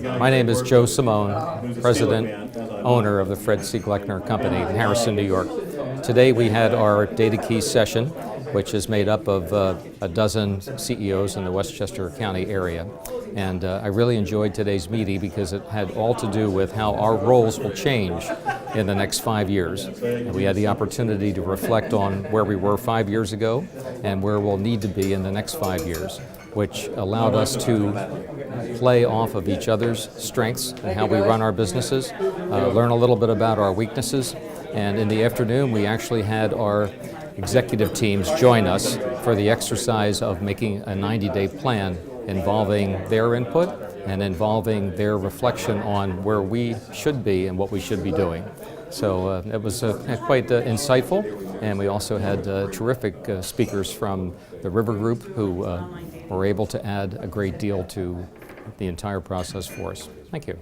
My name is Joe Simone, President, owner of the Fred C. Gleckner Company in Harrison, New York. Today we had our Data Key session, which is made up of a dozen CEOs in the Westchester County area. And I really enjoyed today's meeting because it had all to do with how our roles will change in the next 5 years. And we had the opportunity to reflect on where we were 5 years ago and where we'll need to be in the next 5 years, which allowed us to play off of each other's strengths and how we run our businesses, learn a little bit about our weaknesses, and in the afternoon we actually had our executive teams join us for the exercise of making a 90-day plan involving their input and involving their reflection on where we should be and what we should be doing. So it was quite insightful, and we also had terrific speakers from the River Group who were able to add a great deal to the entire process for us. Thank you.